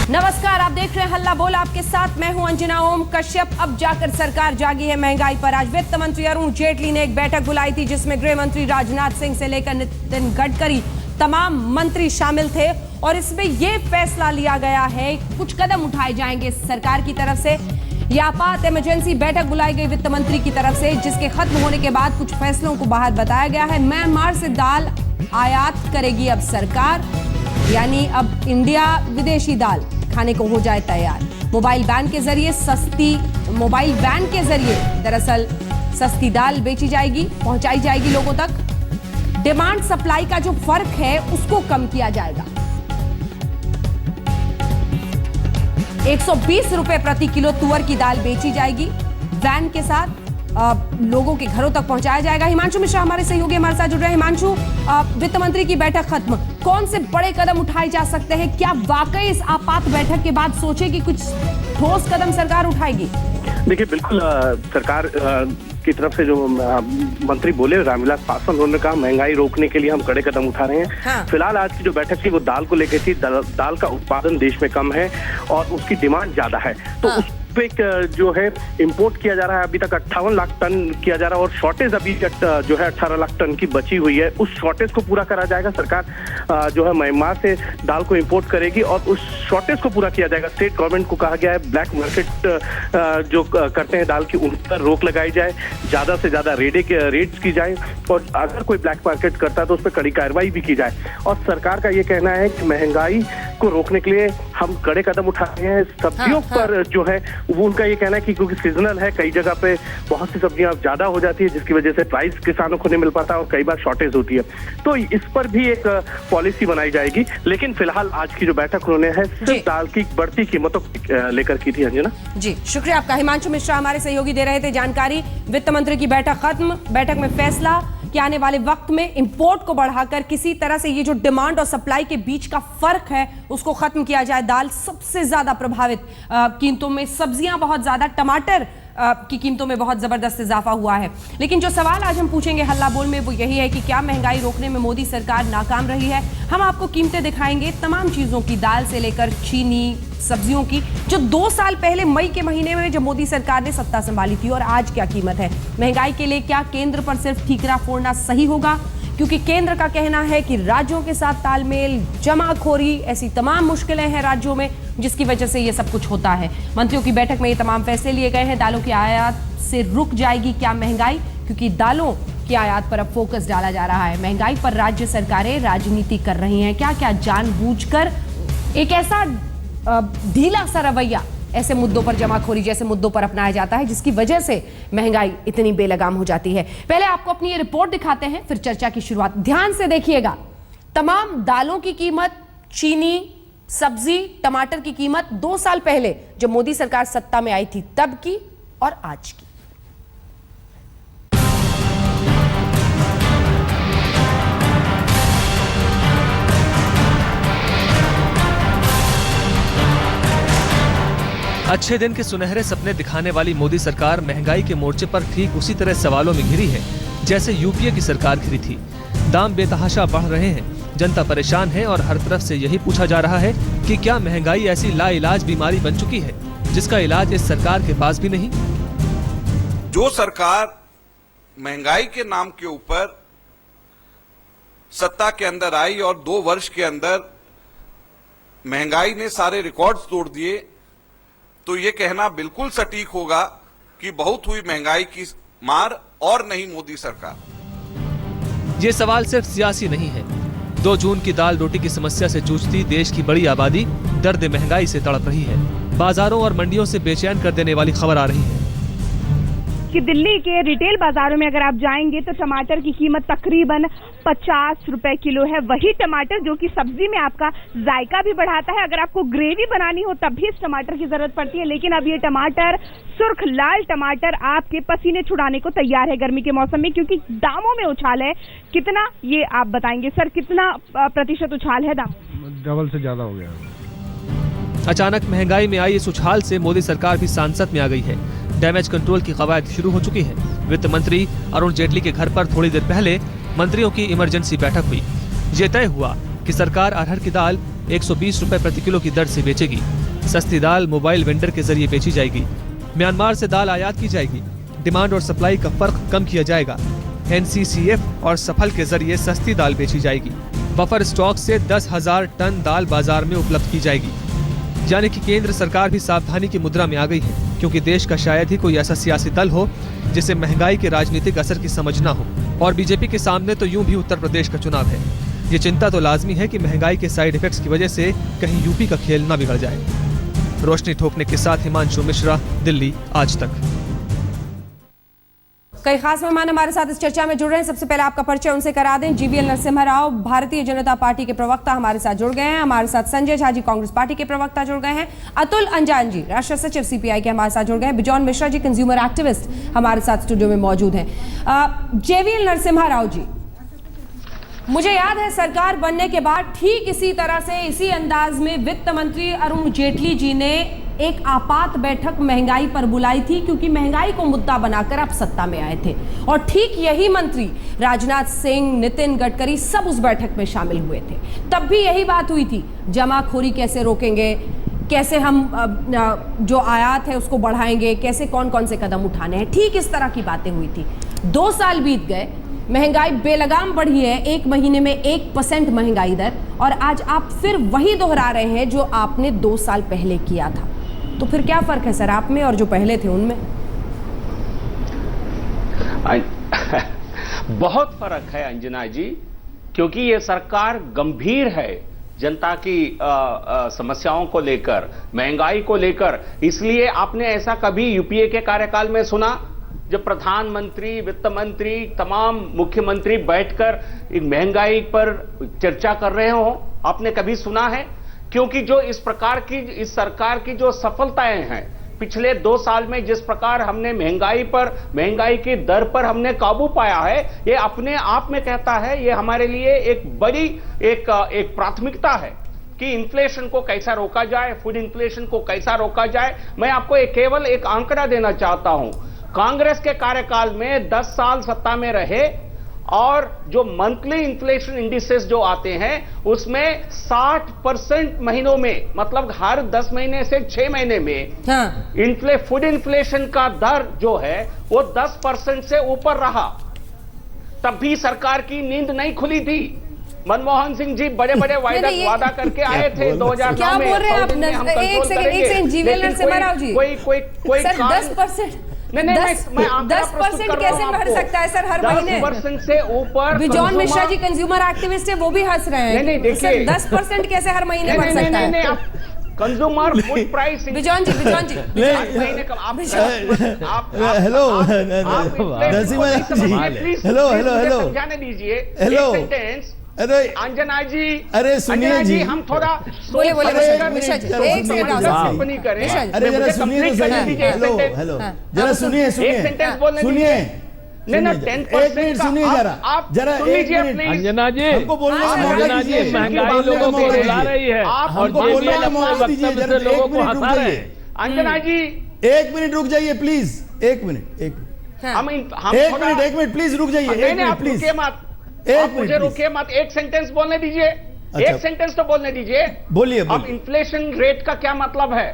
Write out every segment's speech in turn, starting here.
नमस्कार, आप देख रहे हैं हल्ला बोल, आपके साथ मैं हूं अंजना ओम कश्यप। अब जाकर सरकार जागी है महंगाई पर। आज वित्त मंत्री अरुण जेटली ने एक बैठक बुलाई थी जिसमें गृह मंत्री राजनाथ सिंह से लेकर नितिन गडकरी तमाम मंत्री शामिल थे और इसमें यह फैसला लिया गया है, कुछ कदम उठाए जाएंगे सरकार की तरफ से। यह आपात इमरजेंसी बैठक बुलाई गई वित्त मंत्री की तरफ से, जिसके खत्म होने के बाद कुछ फैसलों को बाहर बताया गया है। म्यांमार से दाल आयात करेगी अब सरकार, यानी अब इंडिया विदेशी दाल खाने को हो जाए तैयार। मोबाइल वैन के जरिए दरअसल सस्ती दाल बेची जाएगी, पहुंचाई जाएगी लोगों तक। डिमांड सप्लाई का जो फर्क है उसको कम किया जाएगा। 120 रुपए प्रति किलो तुअर की दाल बेची जाएगी, वैन के साथ लोगों के घरों तक पहुंचाया जाएगा। हिमांशु मिश्रा हमारे सहयोगी हमारे साथ जुड़ रहे हैं। हिमांशु, वित्त मंत्री की बैठक खत्म, कौन से बड़े कदम उठाए जा सकते हैं? क्या वाकई इस आपात बैठक के बाद सोचे कि कुछ ठोस कदम सरकार उठाएगी? देखिए, बिल्कुल सरकार की तरफ से जो मंत्री बोले, रामविलास पासवान, उन्होंने कहा महंगाई रोकने के लिए हम कड़े कदम उठा रहे हैं। हाँ। फिलहाल आज की जो बैठक थी वो दाल को लेकर थी। दाल का उत्पादन देश में कम है और उसकी डिमांड ज्यादा है, तो हाँ। उस पे जो है इंपोर्ट किया जा रहा है। अभी तक 58 लाख टन किया जा रहा है और शॉर्टेज अभी जो है 18 लाख टन की बची हुई है। उस शॉर्टेज को पूरा करा जाएगा। सरकार जो है म्यांमार से दाल को इंपोर्ट करेगी और उस शॉर्टेज को पूरा किया जाएगा। स्टेट गवर्नमेंट को कहा गया है ब्लैक मार्केट जो करते हैं दाल की, उन पर रोक लगाई जाए, ज्यादा से ज्यादा रेड्स की जाए और अगर कोई ब्लैक मार्केट करता है तो उस पर कड़ी कार्रवाई भी की जाए। और सरकार का ये कहना है कि महंगाई को रोकने के लिए हम कड़े कदम उठा रहे हैं। सब्जियों पर जो है वो उनका ये कहना है कि क्योंकि सीजनल है, कई जगह पे बहुत सी सब्जियां ज्यादा हो जाती है जिसकी वजह से प्राइस किसानों को नहीं मिल पाता और कई बार शॉर्टेज होती है, तो इस पर भी एक पॉलिसी बनाई जाएगी। लेकिन फिलहाल आज की जो बैठक उन्होंने है सिर्फ दाल की बढ़ती कीमतों लेकर की थी। अंजना जी, शुक्रिया आपका। हिमांशु मिश्रा हमारे सहयोगी दे रहे थे जानकारी। वित्त मंत्री की बैठक खत्म, बैठक में फैसला कि आने वाले वक्त में इंपोर्ट को बढ़ाकर किसी तरह से ये जो डिमांड और सप्लाई के बीच का फर्क है उसको खत्म किया जाए। दाल सबसे ज्यादा प्रभावित, कीमतों में सब्जियां बहुत ज्यादा, टमाटर की कीमतों में बहुत जबरदस्त इजाफा हुआ है। लेकिन जो सवाल आज हम पूछेंगे हल्ला बोल में वो यही है कि क्या महंगाई रोकने में मोदी सरकार नाकाम रही है? हम आपको कीमतें दिखाएंगे तमाम चीजों की, दाल से लेकर चीनी, सब्जियों की, जो 2 साल पहले मई के महीने में जब मोदी सरकार ने सत्ता संभाली थी, और आज क्या कीमत है। महंगाई के लिए क्या केंद्र पर सिर्फ ठीकरा फोड़ना सही होगा? क्योंकि केंद्र का कहना है कि राज्यों के साथ तालमेल, जमाखोरी, ऐसी तमाम मुश्किलें हैं राज्यों में जिसकी वजह से ये सब कुछ होता है। मंत्रियों की बैठक में ये तमाम फैसले लिए गए हैं। दालों की आयात से रुक जाएगी क्या महंगाई? क्योंकि दालों की आयात पर अब फोकस डाला जा रहा है। महंगाई पर राज्य सरकारें राजनीति कर रही हैं। क्या क्या जानबूझकर एक ऐसा ढीला सा रवैया ऐसे मुद्दों पर, जमाखोरी जैसे मुद्दों पर अपनाया जाता है जिसकी वजह से महंगाई इतनी बेलगाम हो जाती है? पहले आपको अपनी ये रिपोर्ट दिखाते हैं, फिर चर्चा की शुरुआत। ध्यान से देखिएगा, तमाम दालों की कीमत, चीनी, सब्जी, टमाटर की कीमत 2 साल पहले जब मोदी सरकार सत्ता में आई थी तब की और आज की। अच्छे दिन के सुनहरे सपने दिखाने वाली मोदी सरकार महंगाई के मोर्चे पर ठीक उसी तरह सवालों में घिरी है जैसे यूपीए की सरकार घिरी थी। दाम बेतहाशा बढ़ रहे हैं, जनता परेशान है और हर तरफ से यही पूछा जा रहा है कि क्या महंगाई ऐसी लाइलाज बीमारी बन चुकी है जिसका इलाज इस सरकार के पास भी नहीं? जो सरकार महंगाई के नाम के ऊपर सत्ता के अंदर आई और 2 वर्ष के अंदर महंगाई ने सारे रिकॉर्ड्स तोड़ दिए, तो ये कहना बिल्कुल सटीक होगा कि बहुत हुई महंगाई की मार और नहीं मोदी सरकार। ये सवाल सिर्फ सियासी नहीं है। 2 जून की दाल रोटी की समस्या से जूझती देश की बड़ी आबादी दर्द महंगाई से तड़प रही है। बाजारों और मंडियों से बेचैन कर देने वाली खबर आ रही है कि दिल्ली के रिटेल बाजारों में अगर आप जाएंगे तो टमाटर की कीमत तकरीबन 50 रुपए किलो है। वही टमाटर जो कि सब्जी में आपका जायका भी बढ़ाता है। अगर आपको ग्रेवी बनानी हो तब भी इस टमाटर की जरूरत पड़ती है, लेकिन अब ये टमाटर, सुर्ख लाल टमाटर, आपके पसीने छुड़ाने को तैयार है गर्मी के मौसम में, क्योंकि दामों में उछाल है। कितना, ये आप बताएंगे सर, कितना प्रतिशत उछाल है दाम? डबल से ज्यादा हो गया। अचानक महंगाई में आई इस उछाल से मोदी सरकार भी सांसद में आ गई है। डैमेज कंट्रोल की कवायद शुरू हो चुकी है। वित्त मंत्री अरुण जेटली के घर पर थोड़ी देर पहले मंत्रियों की इमरजेंसी बैठक हुई। ये तय हुआ कि सरकार अरहर की दाल 120 रुपए प्रति किलो की दर से बेचेगी। सस्ती दाल मोबाइल वेंडर के जरिए बेची जाएगी। म्यांमार से दाल आयात की जाएगी। डिमांड और सप्लाई का फर्क कम किया जाएगा। NCCF और सफल के जरिए सस्ती दाल बेची जाएगी। बफर स्टॉक से 10,000 टन दाल बाजार में उपलब्ध की जाएगी। यानी कि केंद्र सरकार भी सावधानी की मुद्रा में आ गई है, क्योंकि देश का शायद ही कोई ऐसा सियासी दल हो जिसे महंगाई के राजनीतिक असर की समझ न हो। और बीजेपी के सामने तो यूं भी उत्तर प्रदेश का चुनाव है। ये चिंता तो लाजमी है कि महंगाई के साइड इफेक्ट्स की वजह से कहीं यूपी का खेल न बिगड़ जाए। रोशनी ठोकने के साथ हिमांशु मिश्रा, दिल्ली, आज तक। कई खास मेहमान हमारे साथ इस चर्चा में जुड़ रहे हैं। सबसे पहले आपका परिचय उनसे करा दें। GVL नरसिम्हा राव, भारतीय जनता पार्टी के प्रवक्ता, हमारे साथ जुड़ गए हैं। हमारे साथ संजय झा जी, कांग्रेस पार्टी के प्रवक्ता, जुड़ गए हैं। अतुल अंजान जी, राष्ट्रीय सचिव CPI के, हमारे साथ जुड़ गए हैं। Bison Mishra ji, consumer activist, हमारे साथ स्टूडियो में मौजूद हैं। JVL नरसिम्हा राव जी, मुझे याद है सरकार बनने के बाद ठीक इसी तरह से, इसी अंदाज में वित्त मंत्री अरुण जेटली जी ने एक आपात बैठक महंगाई पर बुलाई थी, क्योंकि महंगाई को मुद्दा बनाकर आप सत्ता में आए थे। और ठीक यही मंत्री राजनाथ सिंह, नितिन गडकरी सब उस बैठक में शामिल हुए थे। तब भी यही बात हुई थी, जमाखोरी कैसे रोकेंगे, कैसे हम जो आयात है उसको बढ़ाएंगे, कैसे कौन कौन से कदम उठाने हैं। ठीक इस तरह की बातें हुई थी। 2 साल बीत गए, महंगाई बेलगाम बढ़ी है, 1 महीने में 1% महंगाई दर, और आज आप फिर वही दोहरा रहे हैं जो आपने 2 साल पहले किया था। तो फिर क्या फर्क है सर आप में और जो पहले थे उनमें? बहुत फर्क है अंजना जी, क्योंकि ये सरकार गंभीर है जनता की समस्याओं को लेकर, महंगाई को लेकर। इसलिए आपने ऐसा कभी यूपीए के कार्यकाल में सुना जब प्रधानमंत्री, वित्त मंत्री, तमाम मुख्यमंत्री बैठकर महंगाई पर चर्चा कर रहे हो? आपने कभी सुना है? क्योंकि जो इस प्रकार की, इस सरकार की जो सफलताएं हैं पिछले 2 साल में, जिस प्रकार हमने महंगाई की दर पर हमने काबू पाया है, ये अपने आप में कहता है, ये हमारे लिए एक बड़ी एक प्राथमिकता है कि इन्फ्लेशन को कैसा रोका जाए, फूड इन्फ्लेशन को कैसा रोका जाए। मैं आपको केवल एक आंकड़ा देना चाहता हूं। कांग्रेस के कार्यकाल में 10 साल सत्ता में रहे और जो मंथली इन्फ्लेशन इंडिसेस जो आते हैं उसमें 60% महीनों में, मतलब हर 10 महीने से 6 महीने में फूड इन्फ्लेशन का दर जो है वो 10% से ऊपर रहा। तब भी सरकार की नींद नहीं खुली थी। मनमोहन सिंह जी बड़े बड़े वादा करके आए थे 2009 में। क्या बोल रहे हैं आप? एक सेकंड GVL नरसिम्हा राव जी, कोई सर 10% नहीं, मैं 10% कैसे बढ़ सकता है सर हर महीने? 10% से ऊपर। Bison Mishra ji consumer activist है, वो भी हंस रहे हैं। नहीं, देखिए 10% कैसे हर महीने बढ़ सकता है? नहीं, कंज्यूमर फूड प्राइस। बिजॉन जी हेलो नरसिम्हा जी, हेलो समझाने दीजिए। हेलो अरे अंजना जी, अरे सुनिए जी, हम थोड़ा बोले मिश्रा जी एक सेकंड नहीं करें। अरे जरा सुनिए तो सही। हेलो जरा सुनिए नहीं, 10% सुनिए जरा अंजना जी, हमको बोलने का मौका दीजिए। महंगाई लोगों को रुला रही है और बोलने का मौका दीजिए। जरा लोगों को हंसा रहे हैं। अंजना जी 1 मिनट रुक जाइए प्लीज। 1 मिनट हम 1 मिनट प्लीज रुक जाइए। 1 मिनट प्लीज, मुझे रोकिए मत। एक सेंटेंस बोलने दीजिए। एक सेंटेंस तो बोलने दीजिए। बोलिए। अब इन्फ्लेशन रेट का क्या मतलब है?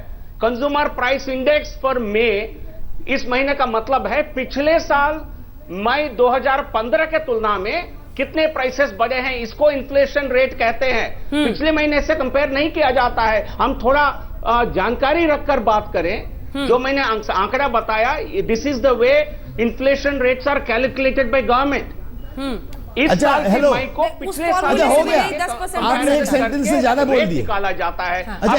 Consumer price index for May, इस महीने का मतलब है पिछले साल मई 2015 के तुलना में कितने प्राइसेस बढ़े हैं, इसको इन्फ्लेशन रेट कहते हैं। पिछले महीने से कंपेयर नहीं किया जाता है। हम थोड़ा जानकारी रखकर बात करें। जो मैंने आंकड़ा बताया, this is the way inflation rates are calculated by government. इस साल की मई को पिछले साल हो गया। आपने एक सेंटेंस से ज्यादा बोल दिया। निकाला जाता है। अच्छा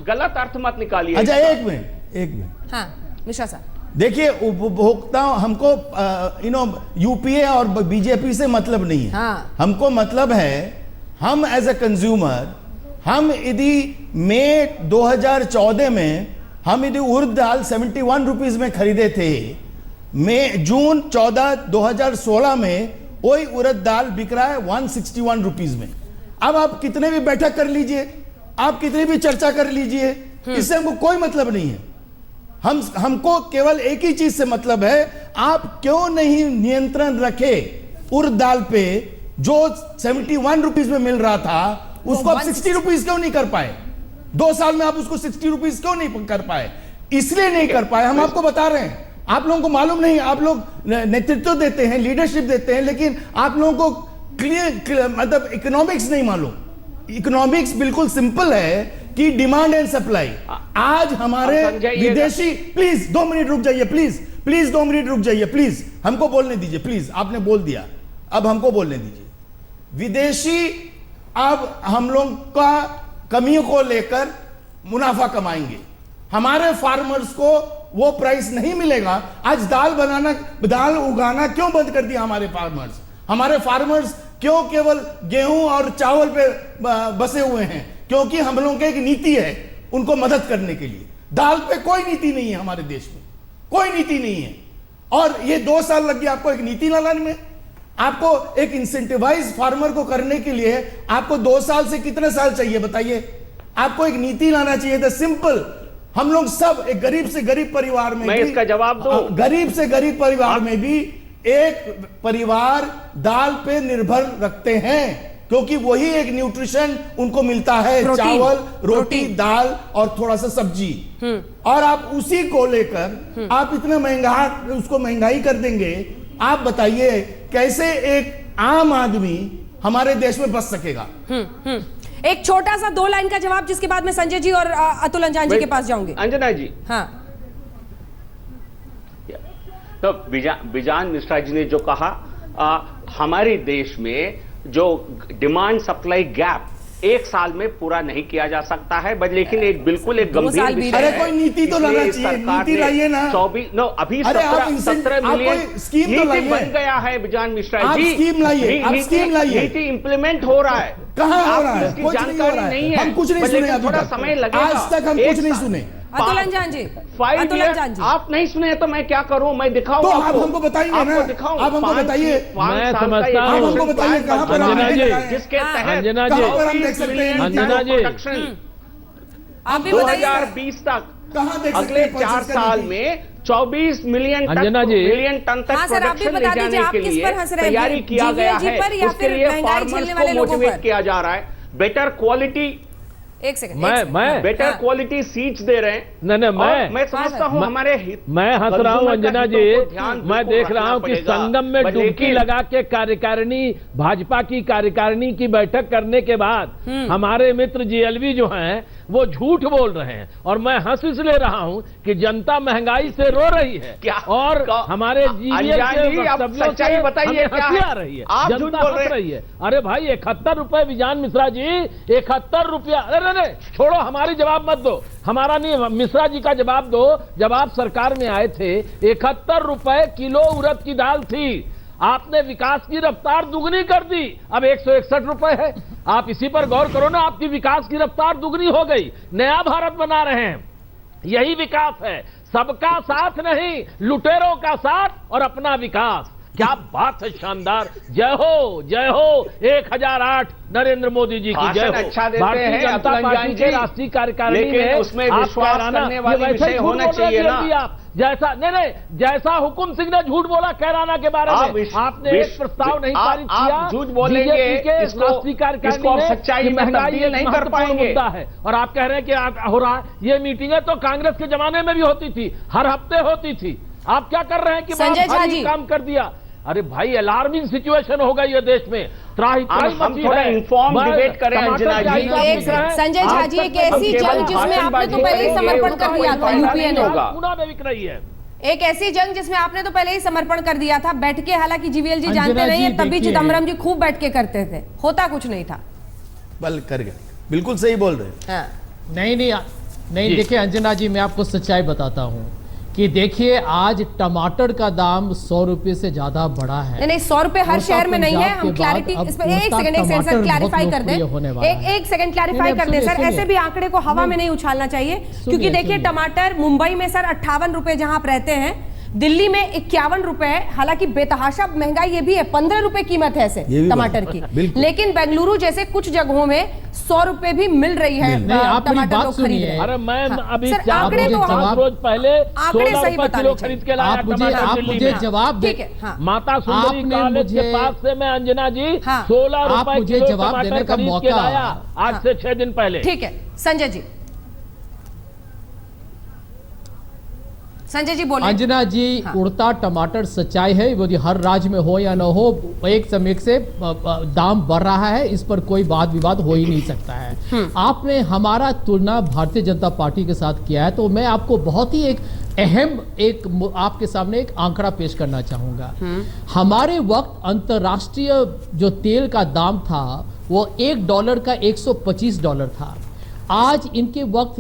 गलत अर्थ मत निकालिए। अच्छा 1 मिनट। हाँ मिश्रा साहब, देखिए उपभोक्ता हमको यूपीए और बीजेपी से मतलब नहीं है। हाँ। हमको मतलब है, हम एज ए कंज्यूमर, हम यदि मई 2014 में हम यदि उड़द दाल 71 रुपीज में खरीदे थे, जून 14 2016 में वही उड़द दाल बिक रहा है 161 रुपीज में। अब आप कितने भी बैठक कर लीजिए, आप कितनी भी चर्चा कर लीजिए, इससे हमको कोई मतलब नहीं है। हमको केवल एक ही चीज से मतलब है, आप क्यों नहीं नियंत्रण रखे उड़द दाल पे, जो 71 रुपीज में मिल रहा था उसको आप 60 रुपीज क्यों नहीं कर पाए? 2 साल में आप उसको 60 रुपीज क्यों नहीं कर पाए? इसलिए नहीं कर पाए, हम आपको बता रहे हैं। आप लोगों को मालूम नहीं, आप लोग नेतृत्व देते हैं, लीडरशिप देते हैं, लेकिन आप लोगों को क्लियर मतलब इकोनॉमिक्स नहीं मालूम। इकोनॉमिक्स बिल्कुल सिंपल है कि डिमांड एंड सप्लाई। आज हमारे विदेशी, प्लीज 2 मिनट रुक जाइए, प्लीज 2 मिनट रुक जाइए, प्लीज हमको बोलने दीजिए, प्लीज। आपने बोल दिया, अब हमको बोलने दीजिए। विदेशी अब हम लोग का कमियों को लेकर मुनाफा कमाएंगे, हमारे फार्मर्स को वो प्राइस नहीं मिलेगा। आज दाल उगाना क्यों बंद कर दिया हमारे फार्मर्स? हमारे फार्मर्स क्यों केवल गेहूं और चावल पे बसे हुए हैं? क्योंकि हम लोगों की एक नीति है उनको मदद करने के लिए। दाल पे कोई नीति नहीं है हमारे देश में, कोई नीति नहीं है। और ये 2 साल लग गया आपको एक नीति लाने में। आपको एक इंसेंटिवाइज फार्मर को करने के लिए आपको 2 साल से कितने साल चाहिए बताइए? आपको एक नीति लाना चाहिए था, सिंपल। हम लोग सब एक गरीब से गरीब परिवार में, मैं इसका जवाब दूं। गरीब से गरीब परिवार में भी एक परिवार दाल पे निर्भर रखते हैं, क्योंकि वही एक न्यूट्रिशन उनको मिलता है, चावल, रोटी, दाल और थोड़ा सा सब्जी। और आप उसी को लेकर आप इतना महंगाई कर देंगे। आप बताइए कैसे एक आम आदमी हमारे देश में बच सकेगा? एक छोटा सा 2 लाइन का जवाब, जिसके बाद में संजय जी और अतुल अंजान जी के पास जाऊंगे। अंजना जी, हाँ, तो बिजान मिश्रा जी ने जो कहा, हमारे देश में जो डिमांड सप्लाई गैप 1 साल में पूरा नहीं किया जा सकता है, लेकिन एक बिल्कुल एक गंभीर विषय है। अरे कोई नीति तो लाना चाहिए, नीति लाइए ना। 24 अभी 17 मिलियन स्कीम तो नीति बन गया है बिजान मिश्रा जी। स्कीम लाइए, आप स्कीम लाइए। नीति इंप्लीमेंट हो रहा है, कहाँ हो रहा है? उसकी जानकारी नहीं है, हम कुछ नहीं सुने, थोड़ा समय लगेगा। आज तक हम कुछ नहीं सुने। अतुल अंजान जी, अतुल अंजान जी, आप नहीं सुने तो मैं क्या करूं? मैं दिखाऊं तो आपको। आप हमको बताइए ना, आप हमको बताइए। मैं समझता हूं, आप हमको बताइए कहां पर अंजना जी, जिसके तहत अंजना जी, कहां पर हम देख सकते हैं? अंजना जी, आप भी बताइए। 2020 तक कहां देख सकते अगले हैं? 4 साल में 24 मिलियन अंजना जी, टन तक हाँ सर, आप भी प्रोडक्शन ले बता दीजिए, जाने आप के किस लिए पर हंस रहे हैं? तैयारी किया गया GVLG पर है। या उसके फिर लिए महंगाई फार्मर्स झेलने को वाले लोगों मोटिवेट पर? किया जा रहा है। बेटर क्वालिटी, एक सेकंड, मैं बेटर क्वालिटी सीड्स दे रहे हैं। नहीं, मैं समझता हूं हमारे हित, मैं हंस रहा हूं अंजना जी। मैं देख रहा हूं कि संगम में डुबकी लगा के कार्यकारिणी, भाजपा की कार्यकारिणी की बैठक करने के बाद हमारे मित्र जीएलवी जो हैं वो झूठ बोल रहे हैं। और मैं हंस इसलिए रहा हूं कि जनता महंगाई से रो रही है। क्या? और हमारे सच्चाई बताइए, हंसी आ रही है, आप झूठ जनता बोल हंस रही है। अरे भाई 71 रुपए बिजान मिश्रा जी, 71 रुपया। अरे छोड़ो, हमारी जवाब मत दो, हमारा नहीं, मिश्रा जी का जवाब दो। जब आप सरकार में आए थे 71 रुपए किलो उड़द की दाल थी, आपने विकास की रफ्तार दुगनी कर दी, अब 161 रुपए है। आप इसी पर गौर करो ना, आपकी विकास की रफ्तार दुगनी हो गई। नया भारत बना रहे हैं, यही विकास है। सबका साथ नहीं, लुटेरों का साथ और अपना विकास। क्या बात है, शानदार। जय हो, जय हो। 1008 नरेंद्र मोदी जी की जय हो। अच्छा देते भारतीय हैं जनता पार्टी के राष्ट्रीय कार्यकारिणी में उसमें विश्वास करने वाले विषय होना चाहिए ना। आप जैसा नहीं, जैसा हुकुम सिंह ने झूठ बोला कैराना के बारे में, आपने एक प्रस्ताव नहीं पारित किया। आप झूठ बोलेंगे, इसको आप सच्चाई में तब्दील नहीं कर पाएंगे। मुद्दा है और आप कह रहे हैं कि हो रहा है। ये मीटिंगें तो कांग्रेस के जमाने में भी होती थी, हर हफ्ते होती थी। आप क्या कर रहे हैं कि संजय झा जी काम कर दिया? अरे भाई, अलार्मिंग सिचुएशन हो गई है देश में। हम थोड़ा इन्फॉर्म डिबेट करें अंजना जी। संजय झा जी, एक ऐसी जंग जिसमें आपने तो पहले ही समर्पण कर दिया था, यूपीए ने बिक रही है। एक ऐसी जंग जिसमें आपने तो पहले ही समर्पण कर दिया था, बैठ के। हालांकि जीवीएल जी जानते नहीं है, तभी चिदम्बरम जी खूब बैठ के करते थे, होता कुछ नहीं था। बल कर गए, बिल्कुल सही बोल रहे हैं। नहीं देखिए अंजना जी, मैं आपको सच्चाई बताता हूं कि देखिए आज टमाटर का दाम 100 रुपए से ज्यादा बढ़ा है। नहीं 100 रुपए हर शहर में नहीं है। हम क्लैरिटी इस पर एक सेकंड सर क्लैरिफाई कर दें, एक सेकंड क्लैरिफाई कर दें सर। ऐसे भी आंकड़े को हवा में नहीं उछालना चाहिए, क्योंकि देखिए टमाटर मुंबई में सर 58 रुपए जहां आप रहते हैं, दिल्ली में 51 रुपए है, हालांकि बेतहाशा महंगाई ये भी है, 15 रुपए कीमत है ऐसे टमाटर की, लेकिन बेंगलुरु जैसे कुछ जगहों में 100 रुपए भी मिल रही है टमाटर लोग खरीद रहे हैं। अरे मैं अभी आंकड़े तो रोज पहले आंकड़े सही किलो खरीद के लाया टमाटर। आप मुझे जवाब दे, माता सुंदरी कॉलेज के पास से मैं अंजना जी 16 रुपए किलो टमाटर खरीद के लाया आज से 6 दिन पहले। ठीक है संजय जी, संजय जी बोलिए। अंजना जी, उड़ता टमाटर सच्चाई है, वो हर राज्य में हो या न हो, एक समय से दाम बढ़ रहा है, इस पर कोई वाद विवाद हो ही नहीं सकता है। आपने हमारा तुलना भारतीय जनता पार्टी के साथ किया है, तो मैं आपको बहुत ही एक अहम आपके सामने एक आंकड़ा पेश करना चाहूंगा। हमारे वक्त अंतर्राष्ट्रीय जो तेल का दाम था वो $1 का $125 था। आज इनके वक्त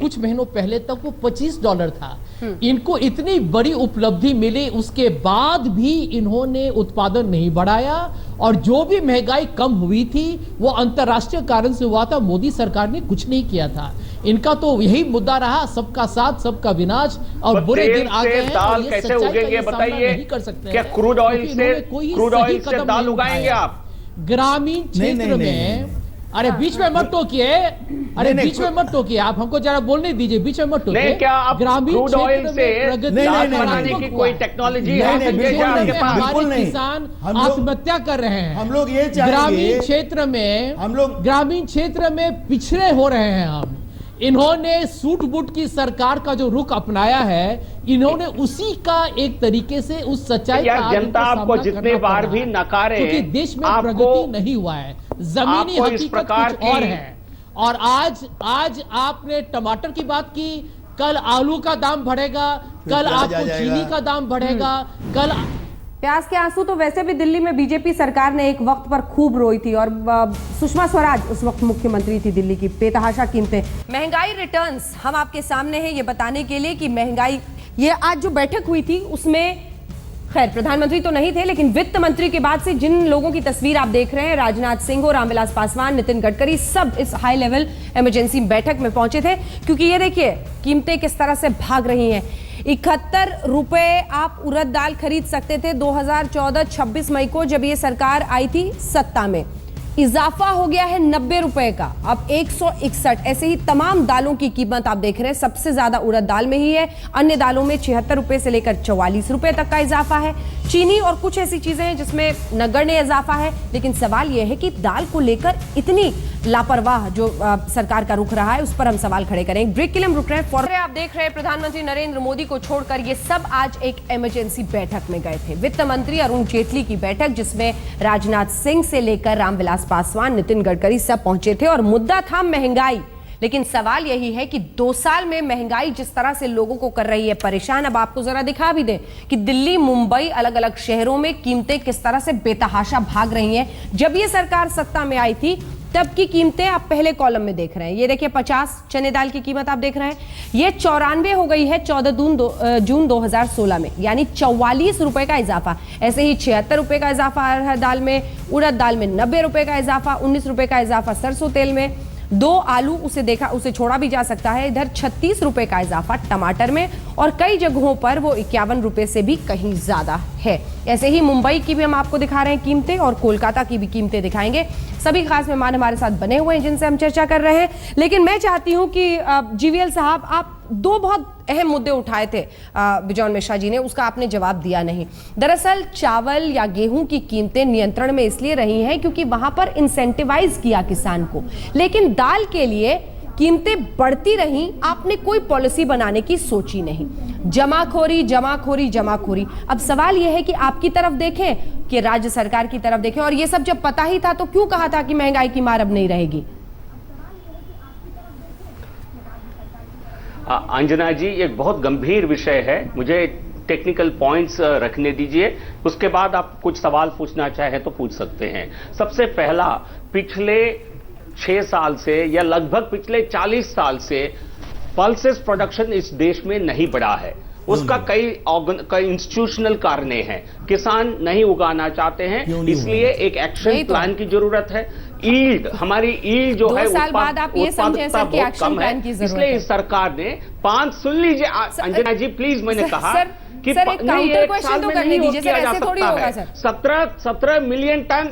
कुछ महीनों पहले तक वो $25 था। इनको इतनी बड़ी उपलब्धि मिली, उसके बाद भी इन्होंने उत्पादन नहीं बढ़ाया, और जो भी महंगाई कम हुई थी वो अंतर्राष्ट्रीय कारण से हुआ था, मोदी सरकार ने कुछ नहीं किया था। इनका तो यही मुद्दा रहा, सबका साथ सबका विनाश, और बुरे दिन आ गए हैं। दाल कैसे उगेंगे बताइए? नहीं कर सकते क्या क्रूड ऑयल से दाल उगाएंगे आप? ग्रामीण क्षेत्र में, अरे बीच में मत टोकिए, अरे बीच में मत टोकिए, आप हमको जरा बोलने दीजिए, बीच में मत टोकिए। क्या आप क्रूड ऑयल से दाल बनाने की कोई टेक्नोलॉजी है? हमारे किसान आत्महत्या कर रहे हैं। हम लोग ये चाहेंगे, ग्रामीण क्षेत्र में पिछड़े हो रहे हैं हम। इन्होंने सूट बूट की सरकार का जो रुख अपनाया है, इन्होंने उसी का एक तरीके से उस सच्चाई का जनता आपको जितने बार भी नकारे, क्योंकि देश में प्रगति नहीं हुआ है, जमीनी हकीकत कुछ और है। और आज आपने टमाटर की बात की, कल आलू का दाम बढ़ेगा, कल आपको चीनी का दाम बढ़ेगा, कल प्याज के आंसू तो वैसे भी दिल्ली में बीजेपी सरकार ने एक वक्त पर खूब रोई थी, और सुषमा स्वराज उस वक्त मुख्यमंत्री थी दिल्ली की। बेतहाशा कीमतें, महंगाई रिटर्न्स हम आपके सामने हैं ये बताने के लिए कि महंगाई, ये आज जो बैठक हुई थी उसमें खैर प्रधानमंत्री तो नहीं थे, लेकिन वित्त मंत्री के बाद से जिन लोगों की तस्वीर आप देख रहे हैं, राजनाथ सिंह, रामविलास पासवान, नितिन गडकरी, सब इस हाई लेवल इमरजेंसी बैठक में पहुंचे थे, क्योंकि ये देखिए कीमतें किस तरह से भाग रही हैं। 71 रुपए आप उड़द दाल खरीद सकते थे 2014 26 मई को, जब ये सरकार आई थी सत्ता में। इजाफा हो गया है 90 रुपए का, अब 161। ऐसे ही तमाम दालों की कीमत आप देख रहे हैं, सबसे ज्यादा उड़द दाल में ही है, अन्य दालों में 76 रुपए से लेकर 44 रुपए तक का इजाफा है। चीनी और कुछ ऐसी चीजें हैं जिसमें नगण्य इजाफा है, लेकिन सवाल यह है कि दाल को लेकर इतनी लापरवाह जो सरकार का रुख रहा है, उस पर हम सवाल खड़े करें। ब्रेक के लिए हम रुक रहे हैं। आप देख रहे हैं प्रधानमंत्री नरेंद्र मोदी को छोड़कर ये सब आज एक इमरजेंसी बैठक में गए थे। वित्त मंत्री अरुण जेटली की बैठक, जिसमें राजनाथ सिंह से लेकर रामविलास पासवान, नितिन गडकरी सब पहुंचे थे, और मुद्दा था महंगाई। लेकिन सवाल यही है कि 2 साल में महंगाई जिस तरह से लोगों को कर रही है परेशान, अब आपको जरा दिखा भी दें कि दिल्ली, मुंबई, अलग अलग शहरों में कीमतें किस तरह से बेतहाशा भाग रही हैं। जब ये सरकार सत्ता में आई थी तब की कीमतें आप पहले कॉलम में देख रहे हैं, ये देखिए 50 चने दाल की कीमत आप देख रहे हैं, ये 94 हो गई है 14 जून 2016 में, यानी 44 रुपए का इजाफा। ऐसे ही 76 रुपए का इजाफा अरहर दाल में, उड़द दाल में 90 रुपए का इजाफा, 19 रुपए का इजाफा सरसों तेल में, 2 आलू उसे छोड़ा भी जा सकता है, इधर 36 रुपए का इजाफा टमाटर में, और कई जगहों पर वो 51 रुपए से भी कहीं ज्यादा है। ऐसे ही मुंबई की भी हम आपको दिखा रहे हैं कीमतें, और कोलकाता की भी कीमतें दिखाएंगे। सभी खास मेहमान हमारे साथ बने हुए हैं जिनसे हम चर्चा कर रहे हैं, लेकिन मैं चाहती हूं कि जीवीएल साहब, आप 2 बहुत अहम मुद्दे उठाए थे बिजॉन मिश्रा जी ने, उसका आपने जवाब दिया नहीं। दरअसल चावल या गेहूं की कीमतें नियंत्रण में इसलिए रही हैं क्योंकि वहां पर इंसेंटिवाइज किया किसान को, लेकिन दाल के लिए कीमतें बढ़ती रहीं, आपने कोई पॉलिसी बनाने की सोची नहीं। जमाखोरी जमाखोरी जमाखोरी। अब सवाल यह है कि आपकी तरफ देखें कि राज्य सरकार की तरफ देखें, और ये सब जब पता ही था तो क्यों कहा था कि महंगाई की मार अब नहीं रहेगी? अंजना जी, एक बहुत गंभीर विषय है, मुझे टेक्निकल पॉइंट्स रखने दीजिए, उसके बाद आप कुछ सवाल पूछना चाहें तो पूछ सकते हैं। सबसे पहला, पिछले 6 साल से या लगभग पिछले 40 साल से पल्सेस प्रोडक्शन इस देश में नहीं बढ़ा है। उसका कई इंस्टीट्यूशनल कारण हैं। किसान नहीं उगाना चाहते हैं, इसलिए एक एक्शन प्लान की जरूरत है। ईल्ड, हमारी ईल्ड जो है, 2 साल बाद आप ये समझे सर कि एक्शन प्लान की जरूरत है। इसलिए इस सरकार ने 5, सुन लीजिए अंजना जी प्लीज, मैंने कहा कि सर, एक नहीं, काउंटर एक क्वेश्चन साल तो में करने नहीं दीजिए, किया सर, जा ऐसे थोड़ी सकता होगा, है। सर। 17 मिलियन टन,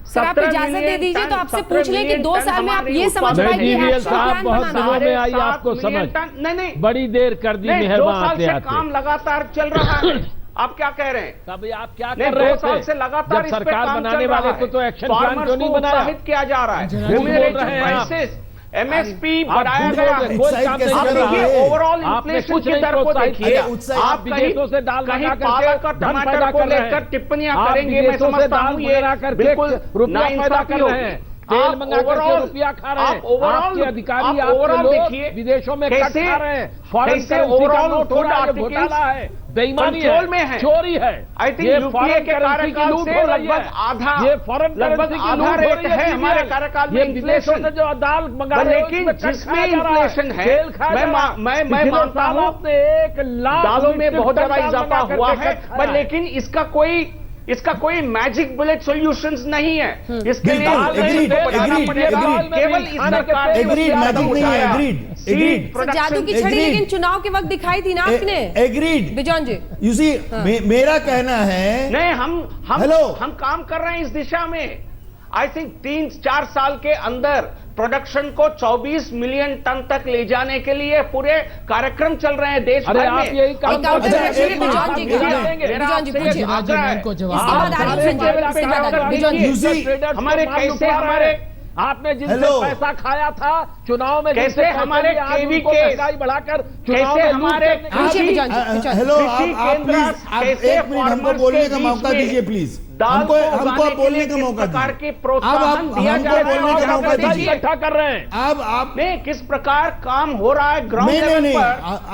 सर, आप इजाजत दे दीजिए तो आपसे पूछ लें कि 2 साल में आप ये समझ पाए कि DVL एक्शन साहब प्लान बहुत बनाना दिनों है। में आई आपको समझ, नहीं, बड़ी देर कर दी, नहीं, 2 मेहरबान साल आते से आते। काम लगातार चल रहा है। आप क्या कह रहे हैं? तब आप क्या नहीं, कर रहे 2 साल थे? से लगातार जब इस पे सरकार काम बनाने चल रहा वाले है। तो एक्शन प्लान फार्मर्स क्यों नहीं को बनाया? उत्साहित किया जा रहा है, झूठ बोल रहे हैं आप। प्राइसेस, MSP आप बढ़ाया झूठ गया बोल है। रहे हैं, कोई काम नहीं आप कर रहा देखिए है। ओवरऑल आपने इन्फ्लेशन कुछ की नहीं दर को प्रोत्साहित देखिए। किया। आप विदेशों से दाल कहीं मंगा करके पालक और धन टमाटर पैदा को कर रहे हैं। लेकर टिप्पणियां आप करेंगे, मैं विदेशों से समझता दाल हूं ये मंगा करके बिल्कुल रुपया पैदा नाइंसाफी कर होगी। रहे हैं, तेल मंगा करके रुपया खा रहे हैं। आपके अधिकारी, आपके लोग विदेशों में कट खा रहे हैं, फॉरेन करेंसी का नोट हो रहा है, घोटाला है, बेईमानी है, चोरी है। आई थिंक यूपीए के कार्यकाल से लगभग आधा, ये फॉरेन लगभग आधा रेट है हमारे कार्यकाल में विदेशों से जो दाल मंगा रहे हैं, लेकिन जिसमें इन्फ्लेशन है, मैं मानता हूं आपने 1 लाख दालों में बहुत ज्यादा इजाफा हुआ है, पर लेकिन इसका कोई मैजिक बुलेट सॉल्यूशंस नहीं है। इसके लिए केवल इस सरकार जादू की छड़ी लेकिन चुनाव के वक्त दिखाई थी ना आपने। Agreed bison ji, you see, मेरा कहना है नहीं, हम काम कर रहे हैं इस दिशा में। आई थिंक 3-4 साल के अंदर प्रोडक्शन को 24 मिलियन टन तक ले जाने के लिए पूरे कार्यक्रम चल रहे हैं देश भर में। आप यही काम हमारे कैसे आपने जिनसे पैसा खाया था चुनाव में, कैसे हमारे केवी के महंगाई बढ़ाकर कैसे हमारे हेलो, आप प्लीज एक मिनट हमको बोलने का मौका दीजिए प्लीज। हमको आप बोलने का मौका दीजिए। अब आप हमको बोलने का मौका दीजिए। इकट्ठा कर रहे हैं अब आपने किस प्रकार काम हो रहा है ग्राउंड लेवल पर,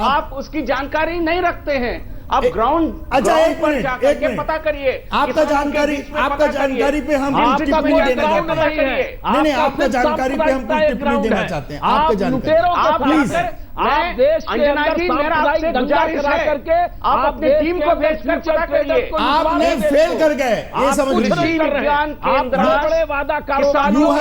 आप उसकी जानकारी नहीं रखते हैं। आप ग्राउंड अच्छा, एक पर मिनट, जाकर के पता करिए। आपका जानकारी पे हम कुछ टिप्पणी देना चाहते हैं। नहीं, आपका जानकारी पे हम कुछ टिप्पणी देना चाहते हैं। आपका जानकारी प्लीज। आप देश के अंदर मेरा आपसे गुजारिश है करके आप अपने टीम को भेजकर पता करिए। आपने फेल कर गए, ये समझ लीजिए। विज्ञान केंद्र बड़े वादा किसानों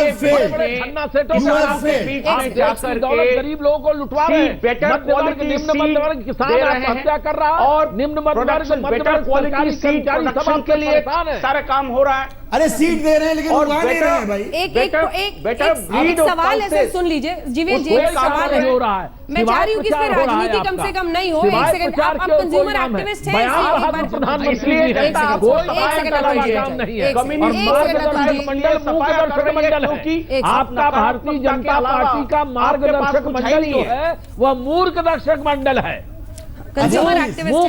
के गरीब लोगों को लुटवा रहे हैं, बेटर क्वालिटी निम्न मध्य वर्ग किसान आत्महत्या कर रहा है, और निम्न मध्य वर्ग बेटर क्वालिटी सीड प्रोडक्शन के लिए सारा काम हो रहा है। अरे सीट दे रहे हैं लेकिन उगा नहीं रहे हैं भाई। एक सवाल ऐसे सुन लीजिए जीवेश जी, एक सवाल है, हो रहा है, मैं चाह रही हूँ कि इसमें राजनीति कम से कम नहीं हो। एक सेकंड, आप कंज्यूमर एक्टिविस्ट हैं, इसलिए आपका भारतीय जनता पार्टी का मार्गदर्शक मंडल जो है वह मूर्खदर्शक मंडल है। कंज्यूमर एक्टिविस्ट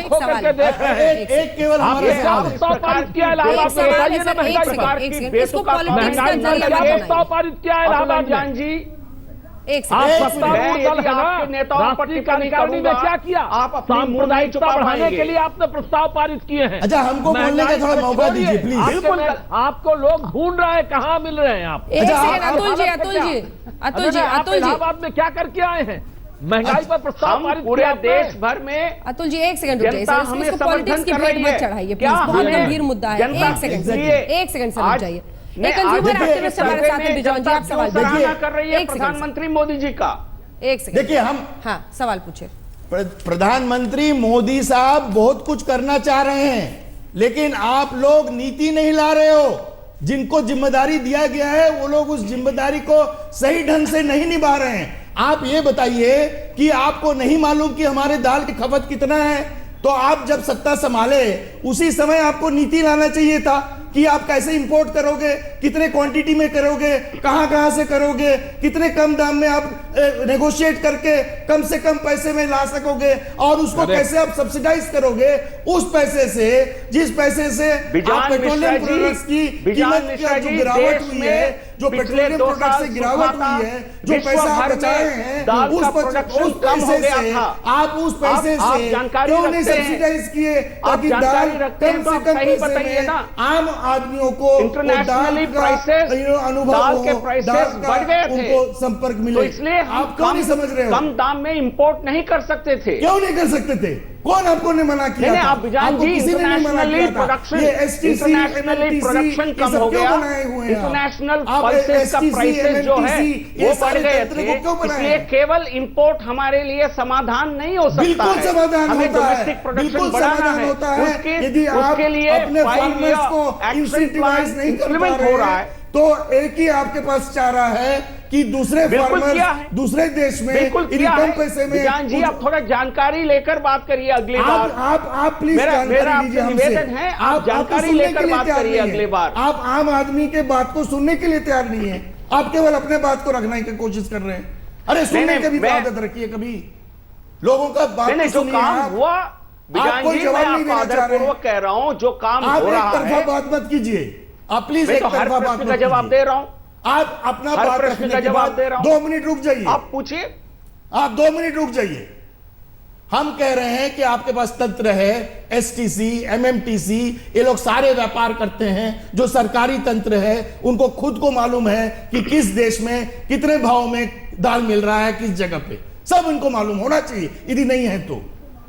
एक केवल हमारा प्रस्ताव पारित किया इलाहाबाद में, बताइए ना महंगाई इसको पॉलिटिक्स का जरिया मत प्रस्ताव पारित किया इलाहाबाद जान जी। आप राष्ट्रीय कार्यकारिणी में क्या किया? आप सांप्रदायिकता बढ़ाने के लिए आपने प्रस्ताव पारित किए हैं। अच्छा, हमको बोलने का थोड़ा मौका दीजिए प्लीज। बिल्कुल, आपको लोग ढूंढ रहे हैं, कहाँ मिल रहे हैं आप? अतुल जी इलाहाबाद में क्या करके आए हैं? महंगाई पर प्रस्ताव पारित पूरे देश भर में। अतुल जी एक सेकंड रुकिए, इसको पॉलिटिक्स की भेंट मत चढ़ाइए प्लीज, बहुत गंभीर मुद्दा है। एक सेकंड समझ जाइए। एक कंज्यूमर एक्टिविस्ट हमारे साथ हैं, बिजॉन जी आप सवाल कर रही है प्रधानमंत्री मोदी जी का। एक सेकंड देखिए, हम सवाल पूछे। प्रधानमंत्री मोदी साहब बहुत कुछ करना चाह रहे हैं, लेकिन आप लोग नीति नहीं ला रहे हो। जिनको जिम्मेदारी दिया गया है वो लोग उस जिम्मेदारी को सही ढंग से नहीं निभा रहे हैं। आप ये बताइए कि आपको नहीं मालूम कि हमारे दाल की खपत कितना है? तो आप जब सत्ता संभाले उसी समय आपको नीति लाना चाहिए था कि आप कैसे इंपोर्ट करोगे, कितने क्वांटिटी में करोगे, कहां से करोगे, कितने कम दाम में आप नेगोशिएट करके कम से कम पैसे में ला सकोगे, और उसको कैसे आप सब्सिडाइज करोगे। उस पैसे से, जिस पैसे से पेट्रोलियम प्रोडक्ट्स की कीमत जो गिरावट हुई है, जो पेट्रोलियम प्रोडक्ट से गिरावट हुई है, जो पैसा आप बचाए हैं, उस पैसे से आप उस पैसे से क्यों नहीं सब्सिडाइज किए, ताकि दाल कम से कम पैसे में आम आदमियों को इंटरनेशनली प्राइसेस, अनुभव दाल के प्राइसेस बढ़ गए थे, उनको संपर्क मिले। तो इसलिए आप क्यों नहीं समझ रहे हो? कम दाम में इंपोर्ट नहीं कर सकते थे। क्यों नहीं कर सकते थे? कौन आपको ने मना किया नहीं, था? आप बिजान आपको जी, किसी ने नहीं मना इंटरनेशनली किया था। प्रोडक्शन, ये STC, इंटरनेशनली प्रोडक्शन कम हो गया, इंटरनेशनल पल्सेस का प्राइसेस जो है वो बढ़ गए थे, इसलिए केवल इंपोर्ट हमारे लिए समाधान नहीं हो सकता बिल्कुल है, समाधान हमें होता है, डोमेस्टिक प्रोडक्शन बिल्कुल बढ़ाना समाधान है, होता है। यदि आप उसके लिए अपने फार्मर्स को इंसेंटिवाइज नहीं कर पा रहे हो रहा है, तो एक ही आपके पास चारा है कि दूसरे फार्मर्स दूसरे देश में कम पैसे में। विजान जी, आप थोड़ा जानकारी लेकर बात करिए अगली बार। आप प्लीज मेरा निवेदन है, आप जानकारी लेकर बात करिए अगली बार। आप आम आदमी के बात को सुनने के लिए तैयार नहीं है, आप केवल अपने बात को रखने की कोशिश कर रहे हैं। अरे सुनने की भी आदत रखिए, कभी लोगों का बात जो काम हुआ, आपको जवाब नहीं देना चाह रहे हैं, कह रहा हूं जो काम हो रहा है। आप एक तरफा बात मत कीजिए, आप प्लीज एक तरफा बात का जवाब दे रहा हूं। आप अपना बात रखने का जवाब दे रहा हूं। 2 मिनट रुक जाइए, आप पूछिए। आप 2 मिनट रुक जाइए। हम कह रहे हैं कि आपके पास तंत्र है, STC, MMTC, ये लोग सारे व्यापार करते हैं, जो सरकारी तंत्र है उनको खुद को मालूम है कि किस देश में कितने भाव में दाल मिल रहा है, किस जगह पे, सब उनको मालूम होना चाहिए। यदि नहीं है तो,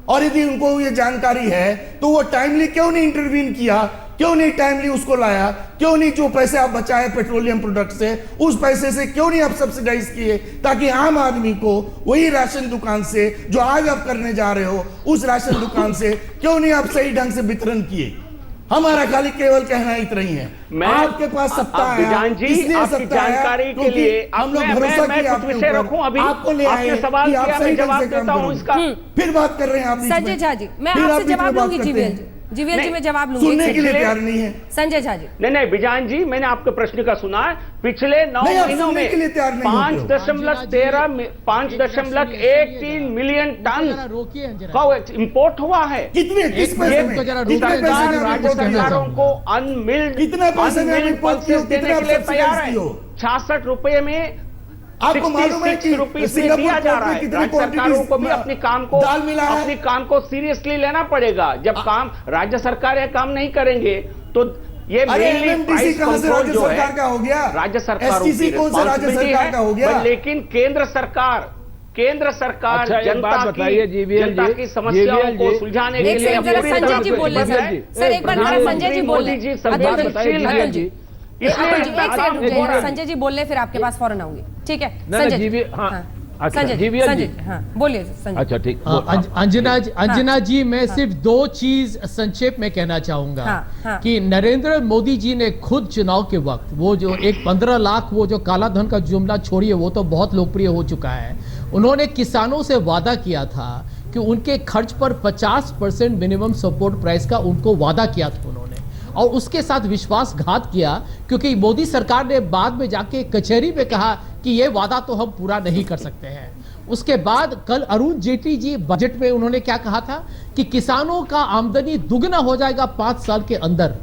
और यदि उनको ये जानकारी है तो वो टाइमली क्यों नहीं इंटरवीन किया, क्यों नहीं टाइमली उसको लाया, क्यों नहीं जो पैसे आप बचाए पेट्रोलियम प्रोडक्ट से, उस पैसे से क्यों नहीं आप सब्सिडाइज किए, ताकि आम आदमी को वही राशन दुकान से जो आज आप करने जा रहे हो, उस राशन दुकान से क्यों नहीं आप सही ढंग से वितरण किए। हमारा खाली केवल कहना इतना ही है। आपके पास सत्ता है, इसलिए सत्ता है क्योंकि हम लोग भरोसा किया आपके ऊपर, आपको ले आए कि आप सही ढंग से काम करोगे। फिर बात कर रहे हैं आप। संजय झा जी, मैं आपसे जवाब लूंगी। जीवीएल जी मैं जवाब लूंगी। सुनने के लिए तैयार नहीं है संजय झा जी। नहीं बिजान जी, मैंने आपके प्रश्न का सुना है। पिछले 9 महीनों में 5.13 मिलियन टन का इंपोर्ट हुआ है। कितने, किस पैसे में? राज्य सरकारों को अनमिल्ड पल्सेस देने के लिए तैयार है। 66 रुपए में आपको मालूम है कि दिया जा रहा है। राज्य सरकारों को भी अपने काम को सीरियसली लेना पड़ेगा। जब काम राज्य सरकार काम नहीं करेंगे तो ये MMTC कहां से राज्य सरकार का हो गया? राज्य सरकार STC कौन सा राज्य सरकार का हो गया? लेकिन केंद्र सरकार जनता की समस्याओं को सुलझाने के लिए संजय जी बोल रहे हैं सर, एक बार संजय जी बोल रहे हैं। संजय जी बोल रहे, फिर आपके पास फौरन आऊंगी। ठीक है संजय जी, संजय बोलिए संजय। अच्छा ठीक। अंजना जी, मैं सिर्फ 2 चीज संक्षेप में कहना चाहूंगा कि नरेंद्र मोदी जी ने खुद चुनाव के वक्त वो जो एक 15 लाख वो जो काला धन का जुमला छोड़िए, वो तो बहुत लोकप्रिय हो चुका है। उन्होंने किसानों से वादा किया था कि उनके खर्च पर 50% मिनिमम सपोर्ट प्राइस का उनको वादा किया था उन्होंने, और उसके साथ विश्वासघात किया, क्योंकि मोदी सरकार ने बाद में जाके कचहरी में कहा कि ये वादा तो हम पूरा नहीं कर सकते हैं। उसके बाद कल अरुण जेटली जी बजट में उन्होंने क्या कहा था कि किसानों का आमदनी दुगना हो जाएगा 5 साल के अंदर।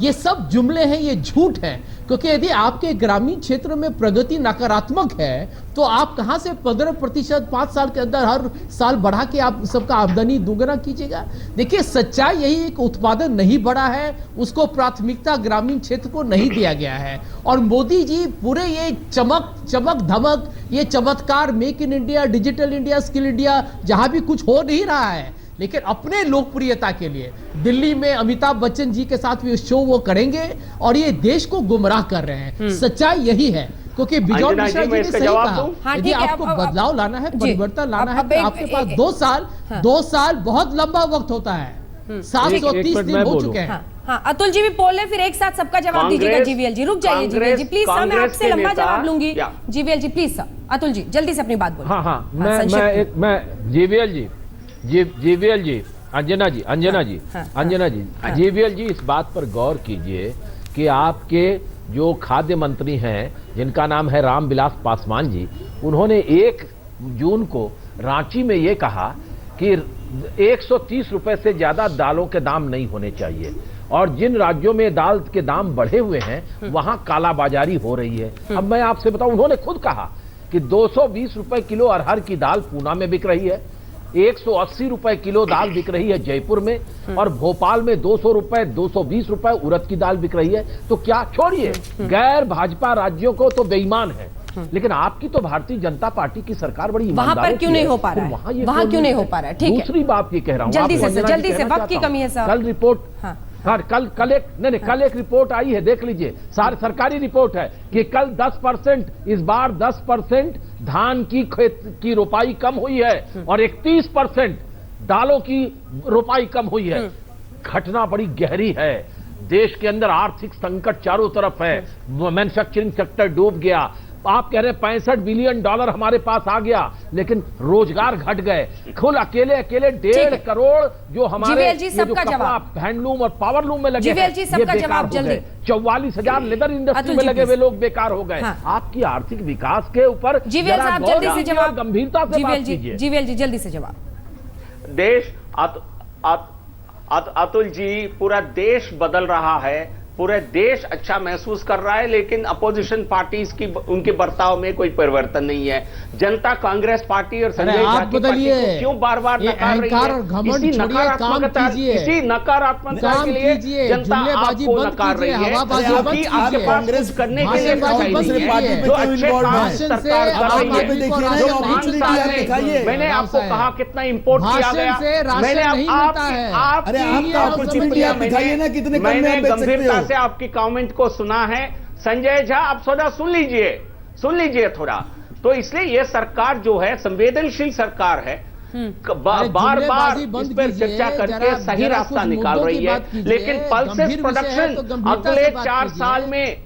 ये सब जुमले हैं, ये झूठ है, क्योंकि यदि आपके ग्रामीण क्षेत्र में प्रगति नकारात्मक है तो आप कहां से 15% 5 साल के अंदर हर साल बढ़ा के आप सबका आमदनी दुगना कीजिएगा। देखिए सच्चाई यही है कि उत्पादन नहीं बढ़ा है, उसको प्राथमिकता ग्रामीण क्षेत्र को नहीं दिया गया है। और मोदी जी पूरे ये चमक धमक, ये चमत्कार, make in India, digital India, skill India, जहां भी कुछ हो नहीं रहा है, लेकिन अपने लोकप्रियता के लिए दिल्ली में अमिताभ बच्चन जी के साथ भी शो वो करेंगे और ये देश को गुमराह कर रहे हैं। सच्चाई यही है, क्योंकि बिजॉय मिश्रा जी ने सही कहा, यदि आपको बदलाव लाना है, परिवर्तन लाना है, तो आपके पास 2 साल बहुत लंबा वक्त होता है। 730 दिन हो चुके हैं। हाँ, अतुल जी भी बोल रहे, फिर एक साथ सबका जवाब दीजिएगा। जीवीएल जी रुक जाइए, जीवीएल जी प्लीज सर, मैं आपसे लंबा जवाब लूंगी। जीवीएल जी प्लीज सर, अतुल जी जल्दी से अपनी बात बोलिए। मैं जीवीएल जी, अंजना जी, जीवीएल जी इस बात पर गौर कीजिए कि आपके जो खाद्य मंत्री हैं, जिनका नाम है रामविलास पासवान जी, उन्होंने 1 जून को रांची में ये कहा कि 130 रुपए से ज्यादा दालों के दाम नहीं होने चाहिए, और जिन राज्यों में दाल के दाम बढ़े हुए हैं वहां कालाबाजारी हो रही है। अब मैं आपसे बताऊं, उन्होंने खुद कहा कि 220 रुपए किलो अरहर की दाल पूना में बिक रही है, 180 रुपए किलो दाल बिक रही है जयपुर में, और भोपाल में 200 रुपए 220 रुपए उड़द की दाल बिक रही है। तो क्या, छोड़िए गैर भाजपा राज्यों को तो बेईमान है, लेकिन आपकी तो भारतीय जनता पार्टी की सरकार बड़ी वहां पर क्यों नहीं हो पा रहा है? वहां क्यों नहीं हो पा रहा है? ठीक है, दूसरी बात ये कह रहा हूं, जल्दी से वक्त की कमी है सर। कल रिपोर्ट कल एक रिपोर्ट आई है, देख लीजिए, सरकारी रिपोर्ट है कि कल 10%, इस बार 10% धान की रोपाई कम हुई है और 31% दालों की रोपाई कम हुई है। घटना बड़ी गहरी है, देश के अंदर आर्थिक संकट चारों तरफ है, मैन्युफैक्चरिंग सेक्टर डूब गया। आप कह रहे हैं $65 बिलियन हमारे पास आ गया, लेकिन रोजगार घट गए। कुल अकेले 1.5 करोड़ जो हमारे हैंडलूम और पावरलूम में लगे हैं, ये बेकार हो गए। 44,000 लेदर इंडस्ट्री में लगे हुए लोग बेकार हो गए। आपकी आर्थिक विकास के ऊपर गंभीरता से बात कीजिए। जीवीएल जी जल्दी से जवाब। देश अतुल जी, पूरा देश बदल रहा है, पूरे देश अच्छा महसूस कर रहा है, लेकिन अपोजिशन पार्टीज की उनके बर्ताव में कोई परिवर्तन नहीं है। जनता कांग्रेस पार्टी और संजय झा की पार्टी को क्यों बार बार नकार रही है? इसी नकारात्मकता के लिए जनता आपको नकार रही है, क्योंकि आपके पास कुछ करने के लिए जो अच्छे काम सरकार कर रही है। जो 5 साल में मैंने आपको कहा कितना इम्पोर्ट किया गया, मैंने गंभीरता से आपकी कमेंट को सुना है। संजय झा, आप थोड़ा सुन लीजिए थोड़ा। तो इसलिए यह सरकार जो है संवेदनशील सरकार है, बार बार इस पर चर्चा करके सही रास्ता निकाल रही है, लेकिन पल्सेस प्रोडक्शन अगले 4 साल में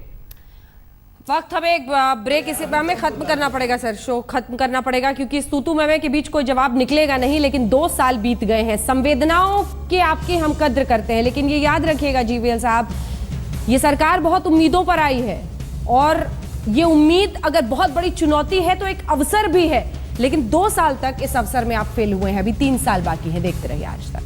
वक्त हमें एक ब्रेक, इसे हमें खत्म करना पड़ेगा सर, शो खत्म करना पड़ेगा, क्योंकि इस तूतू में के बीच कोई जवाब निकलेगा नहीं। लेकिन 2 साल बीत गए हैं, संवेदनाओं के आपकी हम कद्र करते हैं, लेकिन ये याद रखिएगा जीवीएल साहब, ये सरकार बहुत उम्मीदों पर आई है, और ये उम्मीद अगर बहुत बड़ी चुनौती है तो एक अवसर भी है। लेकिन 2 साल तक इस अवसर में आप फेल हुए हैं, अभी 3 साल बाकी है। देखते रहिए आज तक।